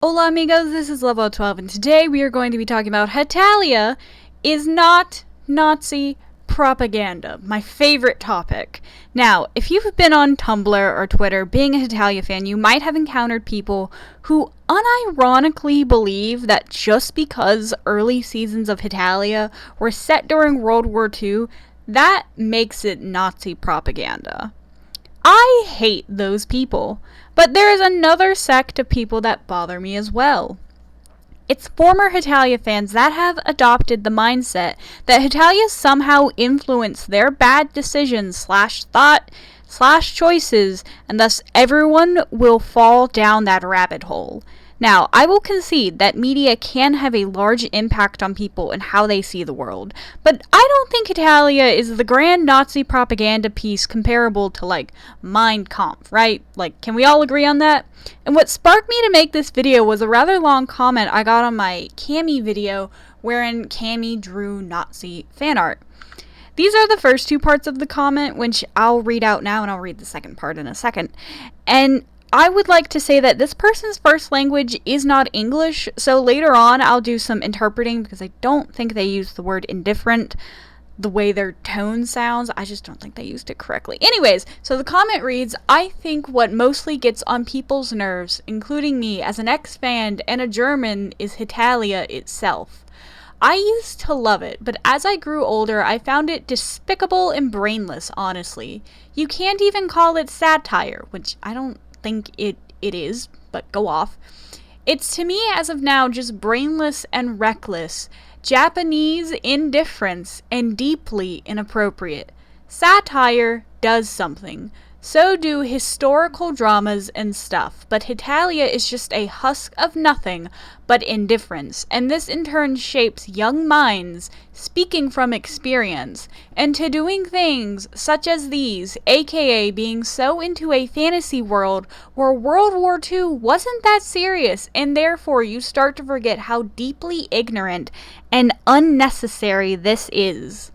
Hola amigos, this is Level 12 and today we are going to be talking about Hetalia is not Nazi propaganda, my favorite topic. Now, if you've been on Tumblr or Twitter being a Hetalia fan, you might have encountered people who unironically believe that just because early seasons of Hetalia were set during World War II, that makes it Nazi propaganda. I hate those people, but there is another sect of people that bother me as well. It's former Hetalia fans that have adopted the mindset that Hetalia somehow influenced their bad decisions slash thought slash choices, and thus everyone will fall down that rabbit hole. Now, I will concede that media can have a large impact on people and how they see the world, but I don't think Hetalia is the grand Nazi propaganda piece comparable to, Mein Kampf, right? Can we all agree on that? And what sparked me to make this video was a rather long comment I got on my Cammy video wherein Cammy drew Nazi fan art. These are the first two parts of the comment, which I'll read out now, and I'll read the second part in a second. And I would like to say that this person's first language is not English, so later on I'll do some interpreting because I don't think they use the word indifferent the way their tone sounds. I just don't think they used it correctly. Anyways, so the comment reads, I think what mostly gets on people's nerves, including me as an ex-fan and a German, is Hetalia itself. I used to love it, but as I grew older, I found it despicable and brainless, honestly. You can't even call it satire, which I don't think it is, but go off. It's to me, as of now, just brainless and reckless, Japanese indifference, and deeply inappropriate. Satire does something. So do historical dramas and stuff, but Hetalia is just a husk of nothing but indifference, and this in turn shapes young minds, speaking from experience, into doing things such as these, aka being so into a fantasy world where World War II wasn't that serious, and therefore you start to forget how deeply ignorant and unnecessary this is.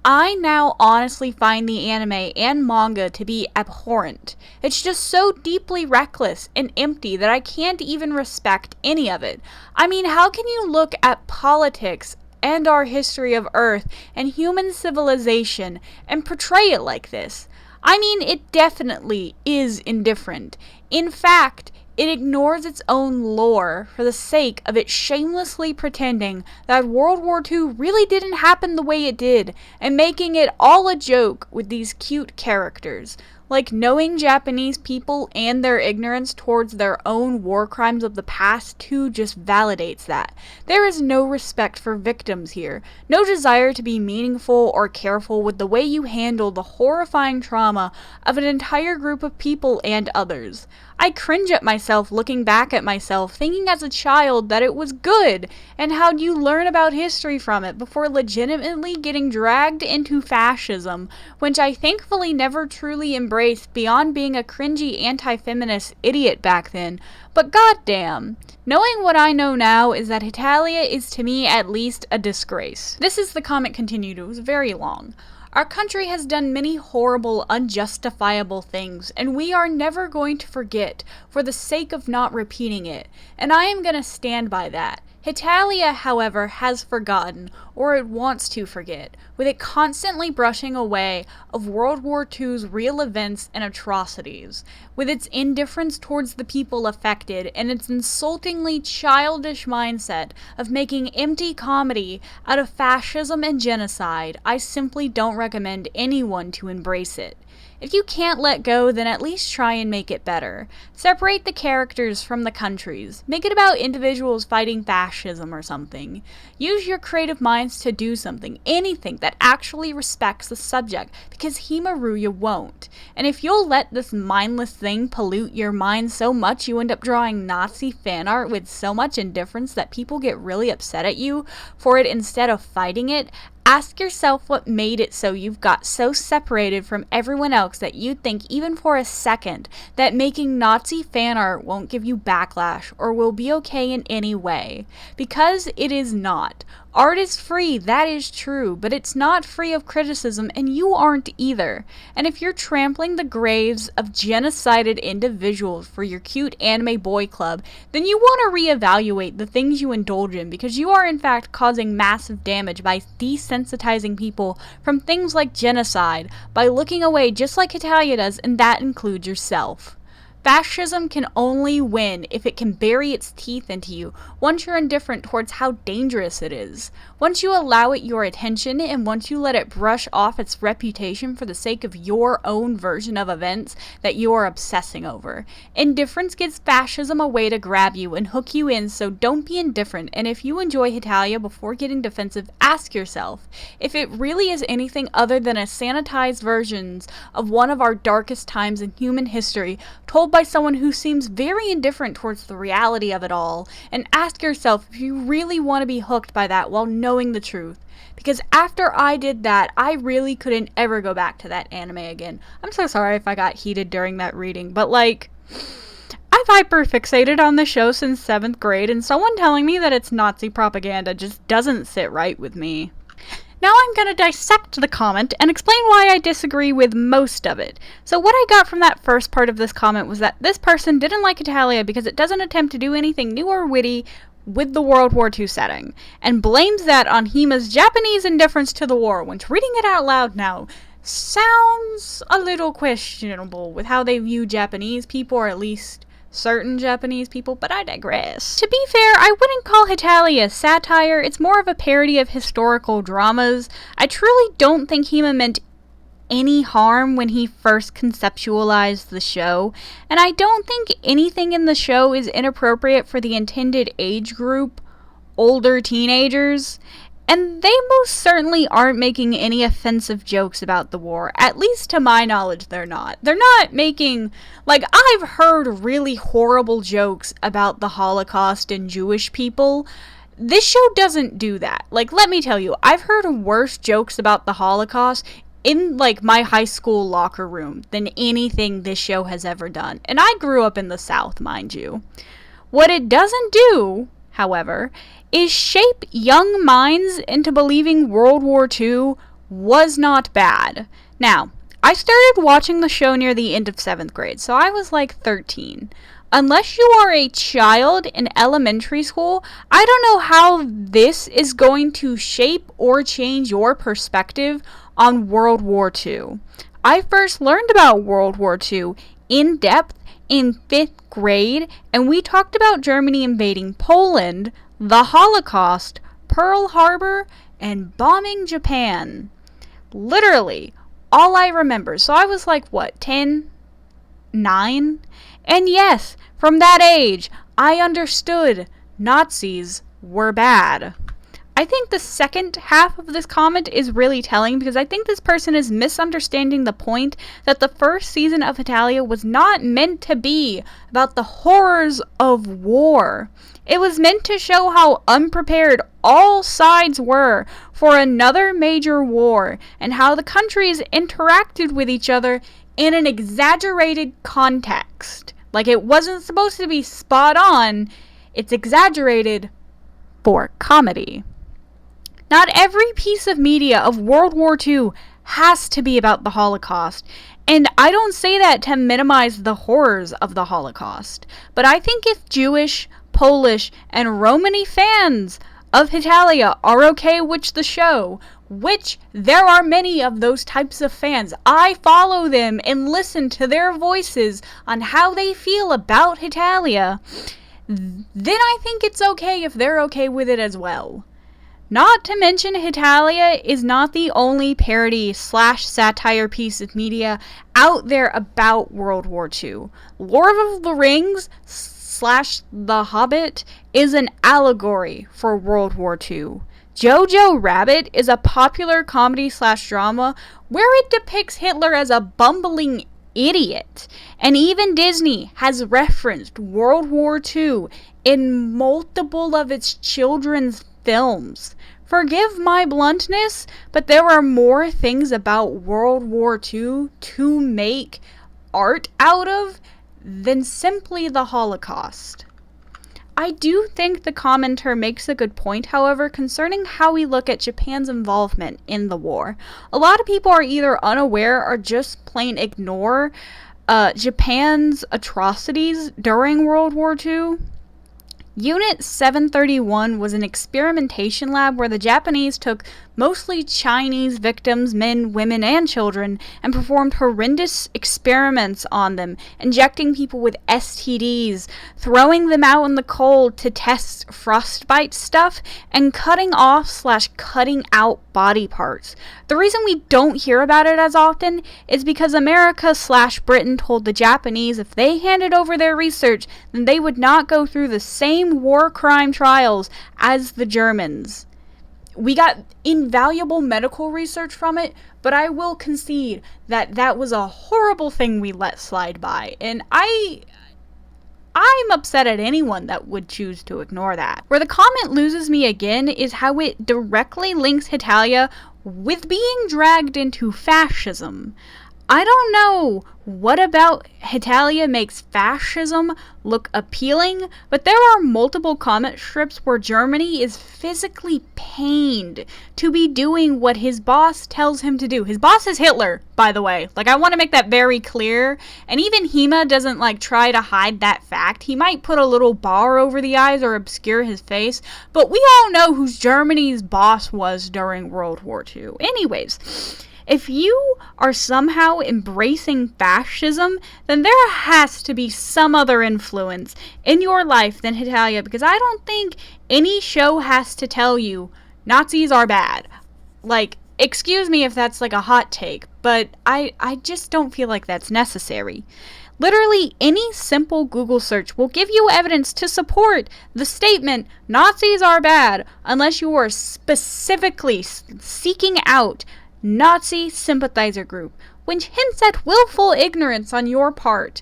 I now honestly find the anime and manga to be abhorrent. It's just so deeply reckless and empty that I can't even respect any of it. I mean, how can you look at politics and our history of Earth and human civilization and portray it like this? I mean, it definitely is indifferent. In fact, it ignores its own lore for the sake of it shamelessly pretending that World War II really didn't happen the way it did, and making it all a joke with these cute characters. Like, knowing Japanese people and their ignorance towards their own war crimes of the past too just validates that. There is no respect for victims here, no desire to be meaningful or careful with the way you handle the horrifying trauma of an entire group of people and others. I cringe at myself looking back at myself, thinking as a child that it was good, and how'd you learn about history from it before legitimately getting dragged into fascism, which I thankfully never truly embraced beyond being a cringy anti-feminist idiot back then. But goddamn, knowing what I know now is that Hetalia is to me at least a disgrace. This is the comment continued, it was very long. Our country has done many horrible, unjustifiable things, and we are never going to forget for the sake of not repeating it, and I am going to stand by that. Hetalia, however, has forgotten, or it wants to forget, with it constantly brushing away of World War II's real events and atrocities, with its indifference towards the people affected, and its insultingly childish mindset of making empty comedy out of fascism and genocide. I simply don't recommend anyone to embrace it. If you can't let go, then at least try and make it better. Separate the characters from the countries. Make it about individuals fighting fascism or something. Use your creative minds to do something, anything that actually respects the subject, because Himaruya won't. And if you'll let this mindless thing pollute your mind so much you end up drawing Nazi fan art with so much indifference that people get really upset at you for it instead of fighting it, ask yourself what made it so you've got so separated from everyone else that you think even for a second that making Nazi fan art won't give you backlash or will be okay in any way. Because it is not. Art is free, that is true, but it's not free of criticism, and you aren't either. And if you're trampling the graves of genocided individuals for your cute anime boy club, then you want to reevaluate the things you indulge in, because you are in fact causing massive damage by desensitizing people from things like genocide, by looking away just like Hetalia does, and that includes yourself. Fascism can only win if it can bury its teeth into you once you're indifferent towards how dangerous it is. Once you allow it your attention, and once you let it brush off its reputation for the sake of your own version of events that you are obsessing over. Indifference gives fascism a way to grab you and hook you in, so don't be indifferent. And if you enjoy Hetalia, before getting defensive, ask yourself if it really is anything other than a sanitized version of one of our darkest times in human history, told by someone who seems very indifferent towards the reality of it all, and ask yourself if you really want to be hooked by that while knowing the truth. Because after I did that, I really couldn't ever go back to that anime again. I'm so sorry if I got heated during that reading, but like, I've hyperfixated on the show since 7th grade, and someone telling me that it's Nazi propaganda just doesn't sit right with me. Now I'm going to dissect the comment and explain why I disagree with most of it. So what I got from that first part of this comment was that this person didn't like Hetalia because it doesn't attempt to do anything new or witty with the World War II setting, and blames that on Hima's Japanese indifference to the war, which, reading it out loud now, sounds a little questionable with how they view Japanese people, or at least certain Japanese people, but I digress. To be fair, I wouldn't call Hetalia satire. It's more of a parody of historical dramas. I truly don't think Hima meant any harm when he first conceptualized the show, and I don't think anything in the show is inappropriate for the intended age group, older teenagers. And they most certainly aren't making any offensive jokes about the war. At least to my knowledge, they're not. They're not making, like, I've heard really horrible jokes about the Holocaust and Jewish people. This show doesn't do that. Like, let me tell you, I've heard worse jokes about the Holocaust in, like, my high school locker room than anything this show has ever done. And I grew up in the South, mind you. What it doesn't do, however, is shape young minds into believing World War II was not bad. Now, I started watching the show near the end of 7th grade, so I was like 13. Unless you are a child in elementary school, I don't know how this is going to shape or change your perspective on World War II. I first learned about World War II in depth in 5th grade, and we talked about Germany invading Poland, the Holocaust, Pearl Harbor, and bombing Japan. Literally, all I remember. So I was like, what, 10? 9? And yes, from that age, I understood Nazis were bad. I think the second half of this comment is really telling, because I think this person is misunderstanding the point that the first season of Hetalia was not meant to be about the horrors of war. It was meant to show how unprepared all sides were for another major war, and how the countries interacted with each other in an exaggerated context. Like, it wasn't supposed to be spot on, it's exaggerated for comedy. Not every piece of media of World War II has to be about the Holocaust, and I don't say that to minimize the horrors of the Holocaust, but I think if Jewish, Polish, and Romani fans of Hetalia are okay with the show, which there are many of those types of fans, I follow them and listen to their voices on how they feel about Hetalia, then I think it's okay if they're okay with it as well. Not to mention, Hetalia is not the only parody / satire piece of media out there about World War II. Lord of the Rings / The Hobbit is an allegory for World War II. Jojo Rabbit is a popular comedy / drama where it depicts Hitler as a bumbling idiot. And even Disney has referenced World War II in multiple of its children's films. Forgive my bluntness, but there are more things about World War II to make art out of than simply the Holocaust. I do think the commenter makes a good point, however, concerning how we look at Japan's involvement in the war. A lot of people are either unaware or just plain ignore Japan's atrocities during World War II. Unit 731 was an experimentation lab where the Japanese took mostly Chinese victims, men, women, and children, and performed horrendous experiments on them, injecting people with STDs, throwing them out in the cold to test frostbite stuff, and cutting out body parts. The reason we don't hear about it as often is because America/Britain told the Japanese if they handed over their research, then they would not go through the same war crime trials as the Germans. We got invaluable medical research from it, but I will concede that that was a horrible thing we let slide by, and I'm upset at anyone that would choose to ignore that. Where the comment loses me again is how it directly links Hetalia with being dragged into fascism. I don't know what about Hetalia makes fascism look appealing, but there are multiple comic strips where Germany is physically pained to be doing what his boss tells him to do. His boss is Hitler, by the way. I want to make that very clear. And even Hema doesn't, try to hide that fact. He might put a little bar over the eyes or obscure his face, but we all know who Germany's boss was during World War II. Anyways, if you are somehow embracing fascism, then there has to be some other influence in your life than Hetalia, because I don't think any show has to tell you Nazis are bad. Excuse me if that's a hot take, but I just don't feel like that's necessary. Literally any simple Google search will give you evidence to support the statement Nazis are bad, unless you are specifically seeking out Nazi sympathizer group, which hints at willful ignorance on your part,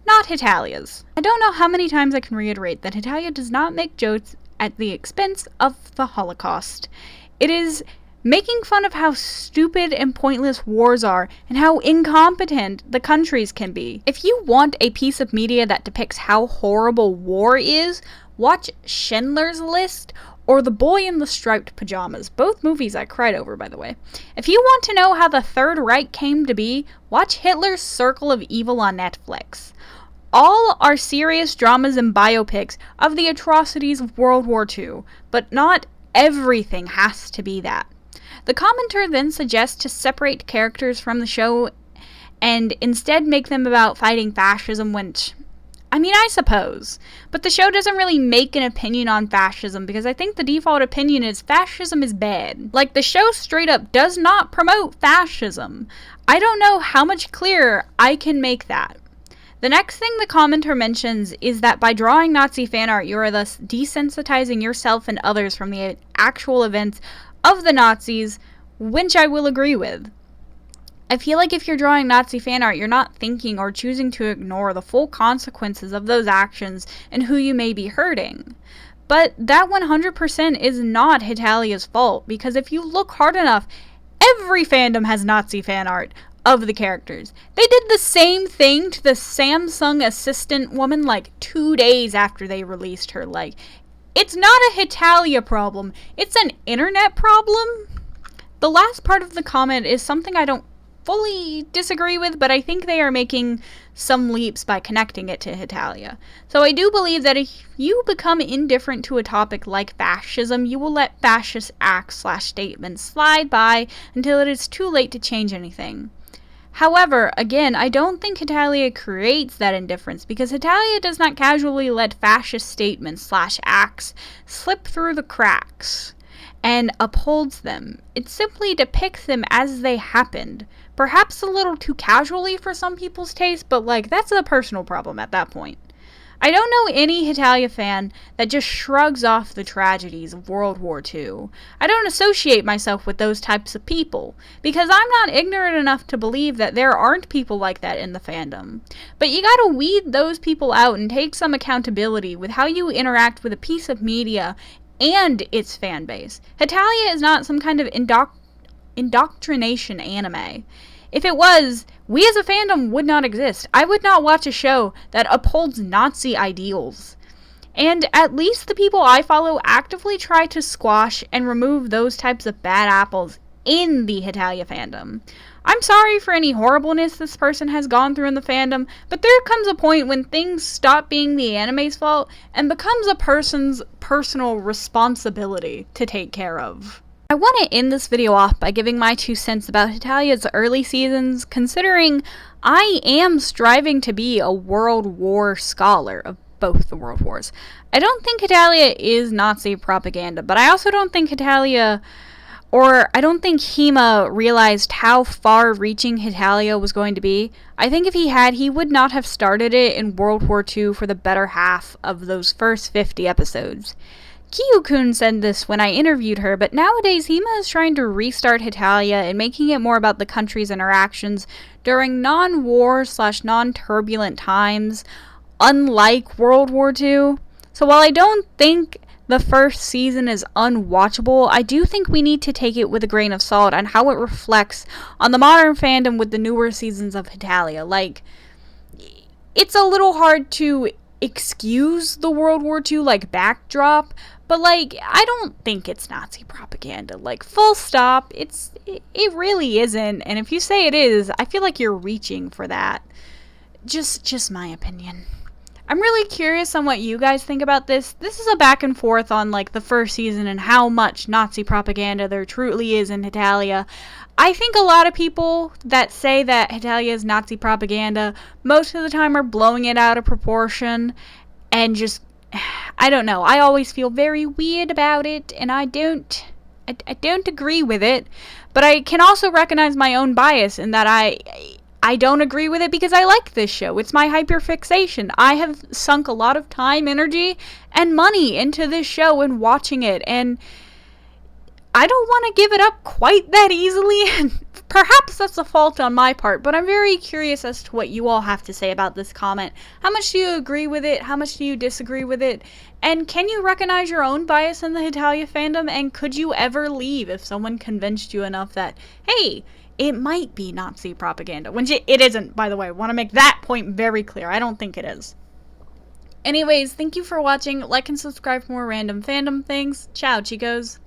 not Hetalia's. I don't know how many times I can reiterate that Hetalia does not make jokes at the expense of the Holocaust. It is making fun of how stupid and pointless wars are and how incompetent the countries can be. If you want a piece of media that depicts how horrible war is, watch Schindler's List or The Boy in the Striped Pajamas. Both movies I cried over, by the way. If you want to know how the Third Reich came to be, watch Hitler's Circle of Evil on Netflix. All are serious dramas and biopics of the atrocities of World War II, but not everything has to be that. The commenter then suggests to separate characters from the show and instead make them about fighting fascism, which, I suppose. But the show doesn't really make an opinion on fascism because I think the default opinion is fascism is bad. The show straight up does not promote fascism. I don't know how much clearer I can make that. The next thing the commenter mentions is that by drawing Nazi fan art, you are thus desensitizing yourself and others from the actual events of the Nazis, which I will agree with. I feel like if you're drawing Nazi fan art, you're not thinking or choosing to ignore the full consequences of those actions and who you may be hurting. But that 100% is not Hetalia's fault, because if you look hard enough, every fandom has Nazi fan art of the characters. They did the same thing to the Samsung assistant woman 2 days after they released her. It's not a Hetalia problem, it's an internet problem. The last part of the comment is something I don't fully disagree with, but I think they are making some leaps by connecting it to Hetalia. So I do believe that if you become indifferent to a topic like fascism, you will let fascist acts/statements slide by until it is too late to change anything. However, again, I don't think Hetalia creates that indifference, because Hetalia does not casually let fascist statements/acts slip through the cracks and upholds them. It simply depicts them as they happened. Perhaps a little too casually for some people's taste, but that's a personal problem at that point. I don't know any Hetalia fan that just shrugs off the tragedies of World War II. I don't associate myself with those types of people, because I'm not ignorant enough to believe that there aren't people like that in the fandom. But you gotta weed those people out and take some accountability with how you interact with a piece of media and its fan base. Hetalia is not some kind of indoctrination anime. If it was, we as a fandom would not exist. I would not watch a show that upholds Nazi ideals. And at least the people I follow actively try to squash and remove those types of bad apples in the Hetalia fandom. I'm sorry for any horribleness this person has gone through in the fandom, but there comes a point when things stop being the anime's fault and becomes a person's personal responsibility to take care of. I want to end this video off by giving my 2 cents about Hetalia's early seasons, considering I am striving to be a World War scholar of both the World Wars. I don't think Hetalia is Nazi propaganda, but I also don't think Hetalia, or I don't think Hema realized how far-reaching Hetalia was going to be. I think if he had, he would not have started it in World War II for the better half of those first 50 episodes. Kiyokun said this when I interviewed her, but nowadays Hema is trying to restart Hetalia and making it more about the country's interactions during non-war / non-turbulent times, unlike World War II. So while I don't think the first season is unwatchable, I do think we need to take it with a grain of salt on how it reflects on the modern fandom with the newer seasons of Hetalia. Like, it's a little hard to excuse the World War II, backdrop, but, I don't think it's Nazi propaganda. Full stop. It really isn't, and if you say it is, I feel like you're reaching for that. Just my opinion. I'm really curious on what you guys think about this. This is a back and forth on, the first season and how much Nazi propaganda there truly is in Hetalia. I think a lot of people that say that Hetalia is Nazi propaganda most of the time are blowing it out of proportion and just, I don't know. I always feel very weird about it, and I don't agree with it, but I can also recognize my own bias in that I don't agree with it because I like this show. It's my hyperfixation. I have sunk a lot of time, energy, and money into this show and watching it, and I don't want to give it up quite that easily. Perhaps that's a fault on my part, but I'm very curious as to what you all have to say about this comment. How much do you agree with it? How much do you disagree with it? And can you recognize your own bias in the Hetalia fandom? And could you ever leave if someone convinced you enough that, hey, it might be Nazi propaganda? When it isn't, by the way. I want to make that point very clear. I don't think it is. Anyways, thank you for watching. Like and subscribe for more random fandom things. Ciao, chicos.